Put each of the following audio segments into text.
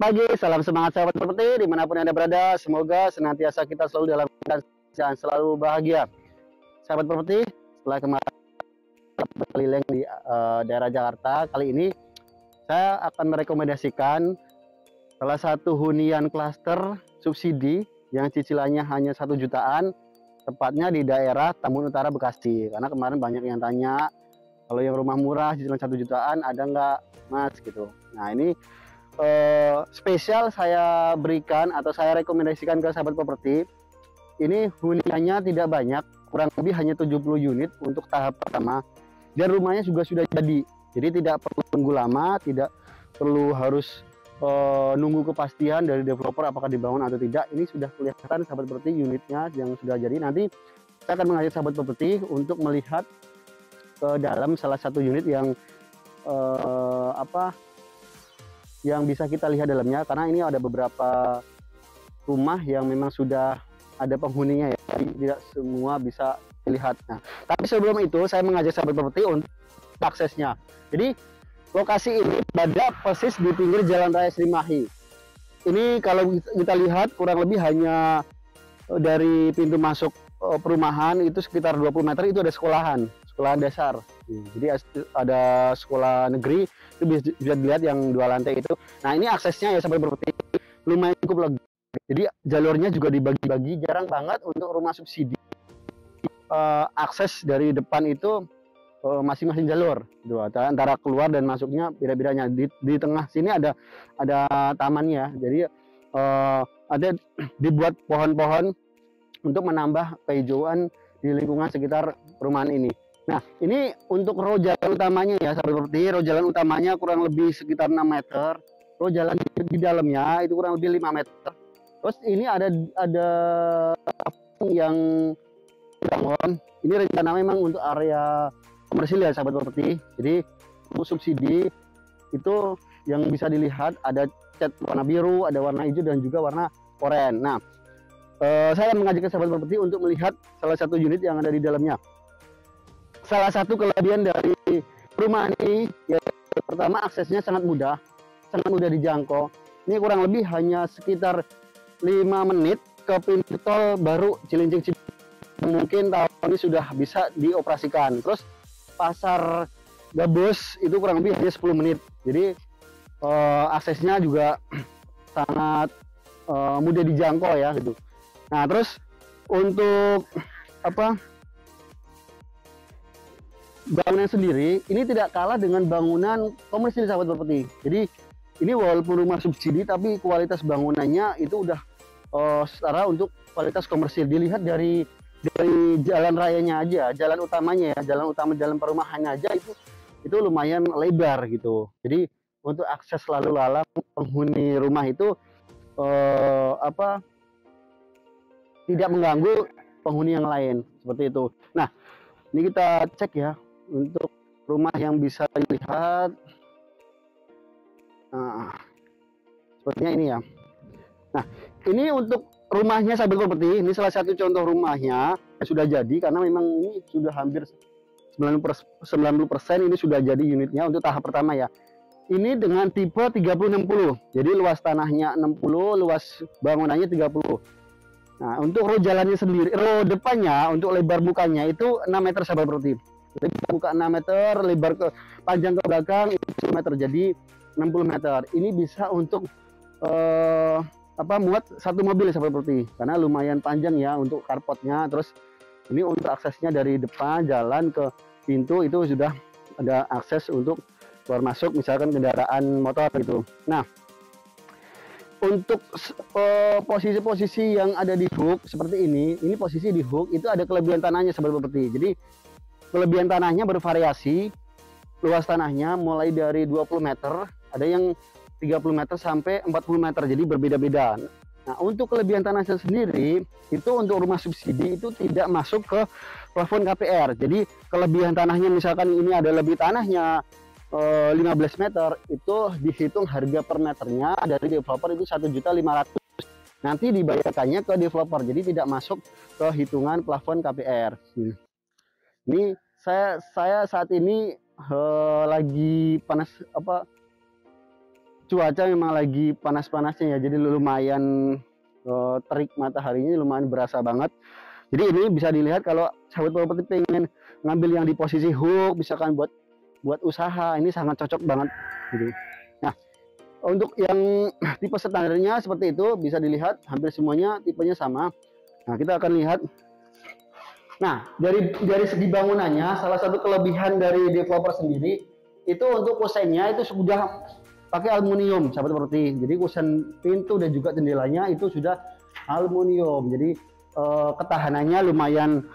pagi, salam semangat sahabat properti dimanapun Anda berada. Semoga senantiasa kita selalu dalam keadaan selalu bahagia. Sahabat properti, setelah kemarin keliling di daerah Jakarta, kali ini saya akan merekomendasikan salah satu hunian klaster subsidi yang cicilannya hanya 1 jutaan, tepatnya di daerah Tambun Utara, Bekasi. Karena kemarin banyak yang tanya, kalau yang rumah murah cicilan 1 jutaan ada nggak mas gitu. Nah ini spesial saya berikan atau saya rekomendasikan ke sahabat properti. Ini huniannya tidak banyak, kurang lebih hanya 70 unit untuk tahap pertama, dan rumahnya juga sudah jadi tidak perlu tunggu lama, tidak perlu harus nunggu kepastian dari developer apakah dibangun atau tidak. Ini sudah kelihatan sahabat properti unitnya yang sudah jadi. Nanti saya akan mengajak sahabat properti untuk melihat ke dalam salah satu unit yang yang bisa kita lihat dalamnya, karena ini ada beberapa rumah yang memang sudah ada penghuninya ya, jadi tidak semua bisa dilihat. Nah, tapi sebelum itu saya mengajak sahabat properti untuk aksesnya. Jadi lokasi ini berada persis di pinggir Jalan Raya Srimahi. Ini kalau kita lihat kurang lebih hanya dari pintu masuk perumahan itu sekitar 20 meter itu ada sekolahan dasar. Jadi ada sekolah negeri itu bisa dilihat yang 2 lantai itu. Nah ini aksesnya ya sampai berarti lumayan cukup lega. Jadi jalurnya juga dibagi-bagi, jarang banget untuk rumah subsidi akses dari depan itu masing-masing jalur gitu. Antara keluar dan masuknya beda-bedanya. Di tengah sini ada tamannya, jadi ada dibuat pohon-pohon untuk menambah kehijauan di lingkungan sekitar perumahan ini. Nah ini untuk row jalan utamanya ya sahabat properti. Row jalan utamanya kurang lebih sekitar 6 meter, row jalan di dalamnya itu kurang lebih 5 meter. Terus ini ada yang bangun, ini rencana memang untuk area komersil ya sahabat properti. Jadi untuk subsidi itu yang bisa dilihat ada cat warna biru, ada warna hijau dan juga warna oranye. Nah saya mengajak sahabat properti untuk melihat salah satu unit yang ada di dalamnya. Salah satu kelebihan dari perumahan ini ya, pertama aksesnya sangat mudah dijangkau. Ini kurang lebih hanya sekitar 5 menit ke pintu tol baru Cilincing mungkin tahun ini sudah bisa dioperasikan. Terus pasar Gabus itu kurang lebih hanya 10 menit. Jadi aksesnya juga sangat mudah dijangkau ya gitu. Nah terus untuk bangunan sendiri ini tidak kalah dengan bangunan komersil sahabat properti. Jadi ini walaupun rumah subsidi tapi kualitas bangunannya itu udah setara untuk kualitas komersil. Dilihat dari jalan rayanya aja, jalan utamanya ya, jalan perumahannya aja itu lumayan lebar gitu. Jadi untuk akses lalu lalang penghuni rumah itu tidak mengganggu penghuni yang lain seperti itu. Nah ini kita cek ya untuk rumah yang bisa dilihat. Nah sepertinya ini ya. Nah ini untuk rumahnya sahabat properti, ini salah satu contoh rumahnya sudah jadi, karena memang ini sudah hampir 90% ini sudah jadi unitnya untuk tahap pertama ya. Ini dengan tipe 30-60, jadi luas tanahnya 60, luas bangunannya 30. Nah untuk row jalannya sendiri, row depannya untuk lebar mukanya itu 6 meter sahabat properti. Jadi buka 6 meter, lebar ke panjang ke belakang itu 10 meter, jadi 60 meter. Ini bisa untuk muat 1 mobil sahabat properti, karena lumayan panjang ya untuk carportnya. Terus ini untuk aksesnya dari depan jalan ke pintu itu sudah ada akses untuk keluar masuk misalkan kendaraan motor gitu. Nah untuk posisi-posisi yang ada di hook seperti ini posisi di hook itu ada kelebihan tanahnya sahabat properti. Jadi kelebihan tanahnya bervariasi, luas tanahnya mulai dari 20 meter, ada yang 30 meter sampai 40 meter, jadi berbeda-beda. Nah untuk kelebihan tanahnya sendiri itu untuk rumah subsidi itu tidak masuk ke plafon KPR. Jadi kelebihan tanahnya misalkan ini ada lebih tanahnya 15 meter, itu dihitung harga per meternya dari developer itu 1.500.000, nanti dibayarkannya ke developer, jadi tidak masuk ke hitungan plafon KPR. Ini saya saat ini lagi panas cuaca memang lagi panas-panasnya ya, jadi lumayan terik mataharinya, lumayan berasa banget. Jadi ini bisa dilihat kalau sahabat properti pengen ngambil yang di posisi hook, misalkan buat usaha, ini sangat cocok banget gitu. Nah, untuk yang tipe standarnya seperti itu bisa dilihat hampir semuanya tipenya sama. Nah, kita akan lihat. Nah, dari segi bangunannya, salah satu kelebihan dari developer sendiri itu untuk kusennya itu sudah pakai aluminium, sahabat properti. Jadi kusen pintu dan juga jendelanya itu sudah aluminium. Jadi ketahanannya lumayan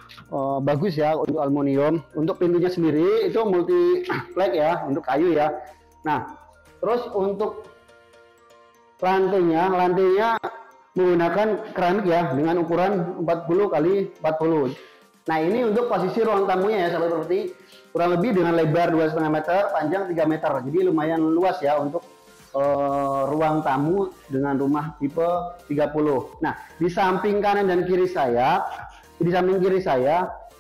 bagus ya untuk aluminium. Untuk pintunya sendiri itu multi flake ya, untuk kayu ya. Nah, terus untuk lantainya menggunakan keramik ya dengan ukuran 40 kali 40. Nah, ini untuk posisi ruang tamunya ya sahabat properti, kurang lebih dengan lebar 2,5 meter, panjang 3 meter. Jadi lumayan luas ya untuk ruang tamu dengan rumah tipe 30. Nah, di samping kanan dan kiri saya,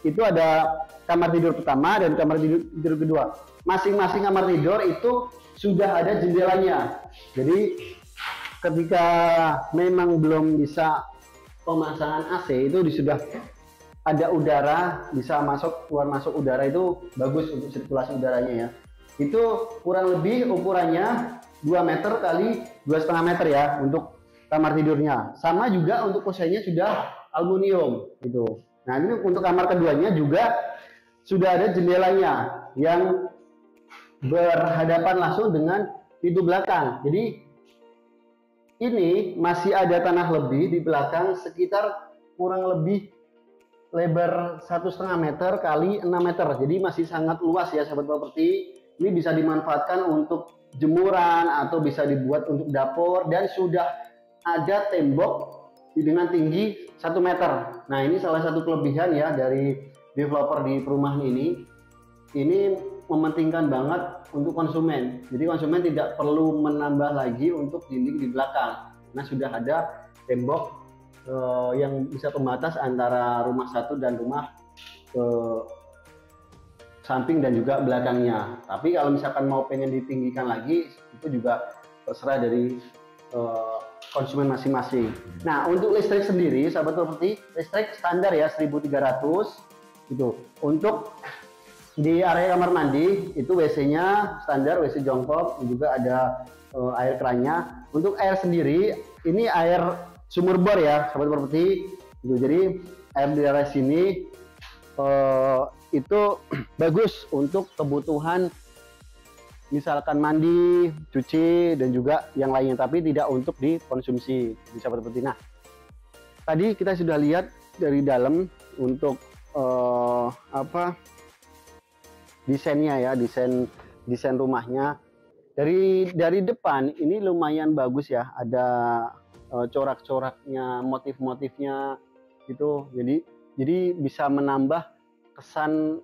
itu ada kamar tidur pertama dan kamar tidur kedua. Masing-masing kamar tidur itu sudah ada jendelanya. Jadi ketika memang belum bisa pemasangan AC, itu sudah ada udara, bisa keluar masuk udara, itu bagus untuk sirkulasi udaranya ya. Itu kurang lebih ukurannya 2 meter kali 2,5 meter ya untuk kamar tidurnya. Sama juga untuk kusennya sudah aluminium gitu. Nah, ini untuk kamar keduanya juga sudah ada jendelanya yang berhadapan langsung dengan pintu belakang. Jadi ini masih ada tanah lebih di belakang sekitar kurang lebih lebar 1,5 meter kali 6 meter. Jadi masih sangat luas ya sahabat properti. Ini bisa dimanfaatkan untuk jemuran atau bisa dibuat untuk dapur, dan sudah ada tembok dengan tinggi 1 meter. Nah, ini salah satu kelebihan ya dari developer di perumahan ini. Ini mementingkan banget untuk konsumen. Jadi konsumen tidak perlu menambah lagi untuk dinding di belakang. Nah, sudah ada tembok yang bisa pembatas antara rumah satu dan rumah samping dan juga belakangnya. Tapi kalau misalkan mau pengen ditinggikan lagi, itu juga terserah dari konsumen masing-masing. Nah, untuk listrik sendiri, sahabat properti, listrik standar ya 1.300 gitu. Untuk di area kamar mandi itu WC-nya standar, WC jongkok, juga ada air kerannya. Untuk air sendiri, ini air sumur bor ya, sahabat properti. Gitu. Jadi air di area sini itu bagus untuk kebutuhan misalkan mandi, cuci, dan juga yang lainnya, tapi tidak untuk dikonsumsi, sahabat properti. Nah, tadi kita sudah lihat dari dalam untuk desainnya ya, desain rumahnya. Dari depan ini lumayan bagus ya, ada corak-coraknya, motif-motifnya gitu. Jadi bisa menambah kesan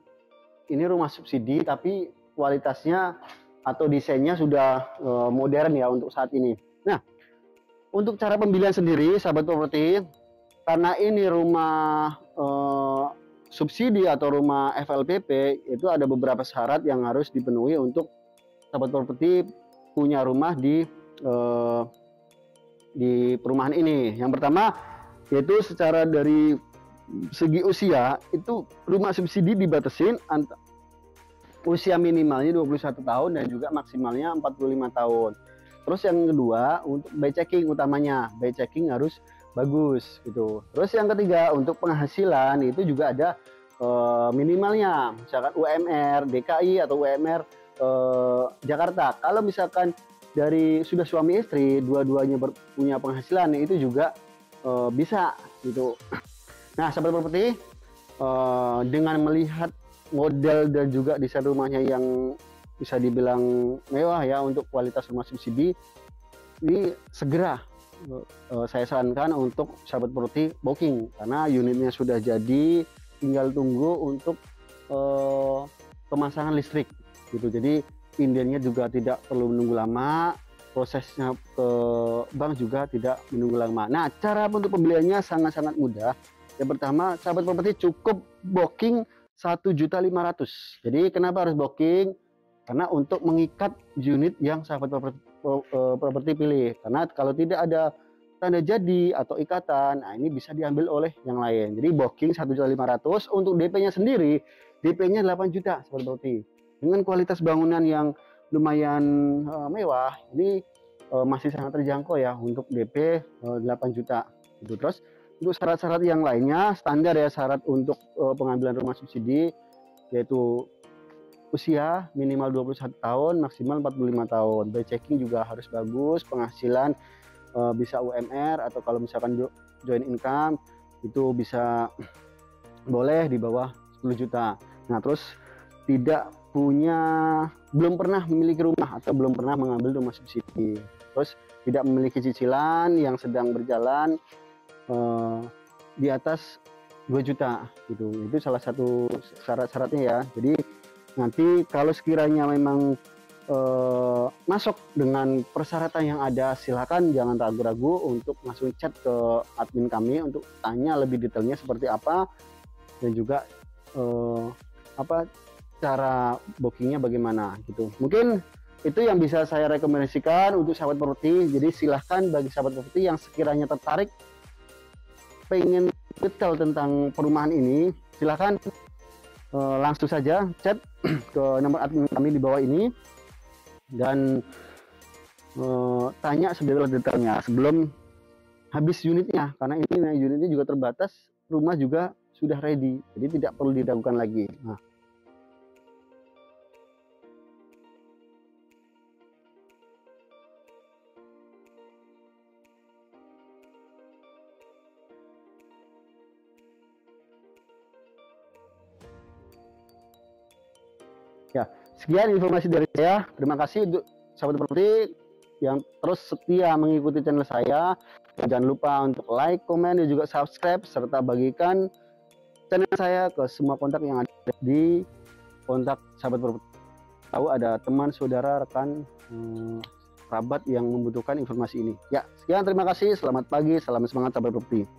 ini rumah subsidi, tapi kualitasnya atau desainnya sudah modern ya untuk saat ini. Nah, untuk cara pembelian sendiri, sahabat properti, karena ini rumah subsidi atau rumah FLPP, itu ada beberapa syarat yang harus dipenuhi untuk sahabat properti punya rumah di perumahan ini. Yang pertama yaitu secara dari segi usia, itu rumah subsidi dibatasin usia minimalnya 21 tahun dan juga maksimalnya 45 tahun. Terus yang kedua, untuk by checking utamanya, by checking harus bagus gitu. Terus yang ketiga, untuk penghasilan itu juga ada minimalnya, misalkan UMR DKI atau UMR Jakarta. Kalau misalkan dari sudah suami istri, dua-duanya punya penghasilan, itu juga bisa gitu. Nah, sahabat properti, dengan melihat model dan juga desain rumahnya yang bisa dibilang mewah ya untuk kualitas rumah subsidi, ini segera saya sarankan untuk sahabat properti booking, karena unitnya sudah jadi, tinggal tunggu untuk pemasangan listrik gitu. Jadi indennya juga tidak perlu menunggu lama, prosesnya ke bank juga tidak menunggu lama. Nah, cara untuk pembeliannya sangat-sangat mudah. Yang pertama, sahabat properti cukup booking 1.500.000. Jadi kenapa harus booking? Karena untuk mengikat unit yang sahabat properti pilih. Karena kalau tidak ada tanda jadi atau ikatan, nah ini bisa diambil oleh yang lain. Jadi booking 1.500.000 untuk DP-nya sendiri, DP-nya 8 juta sahabat properti. Dengan kualitas bangunan yang lumayan mewah, ini masih sangat terjangkau ya untuk DP 8 juta. Gitu. Terus untuk syarat-syarat yang lainnya standar ya, syarat untuk pengambilan rumah subsidi yaitu usia minimal 21 tahun, maksimal 45 tahun. By checking juga harus bagus, penghasilan bisa UMR atau kalau misalkan joint income itu bisa boleh di bawah 10 juta. Nah, terus belum pernah memiliki rumah atau belum pernah mengambil rumah subsidi. Terus tidak memiliki cicilan yang sedang berjalan di atas 2 juta gitu. Itu salah satu syarat-syaratnya ya. Jadi nanti kalau sekiranya memang masuk dengan persyaratan yang ada, silakan jangan ragu-ragu untuk langsung chat ke admin kami untuk tanya lebih detailnya seperti apa dan juga cara bookingnya bagaimana gitu. Mungkin itu yang bisa saya rekomendasikan untuk sahabat properti. Jadi silahkan bagi sahabat properti yang sekiranya tertarik pengen detail tentang perumahan ini, silahkan langsung saja chat ke nomor admin kami di bawah ini dan tanya sedetail-detailnya sebelum habis unitnya, karena ini unitnya juga terbatas, rumah juga sudah ready, jadi tidak perlu diragukan lagi. Nah, ya, sekian informasi dari saya. Terima kasih untuk sahabat properti yang terus setia mengikuti channel saya. Jangan lupa untuk like, komen, dan juga subscribe serta bagikan channel saya ke semua kontak yang ada di kontak sahabat properti. Tahu ada teman, saudara, rekan, kerabat yang membutuhkan informasi ini. Ya, sekian, terima kasih. Selamat pagi, salam semangat sahabat properti.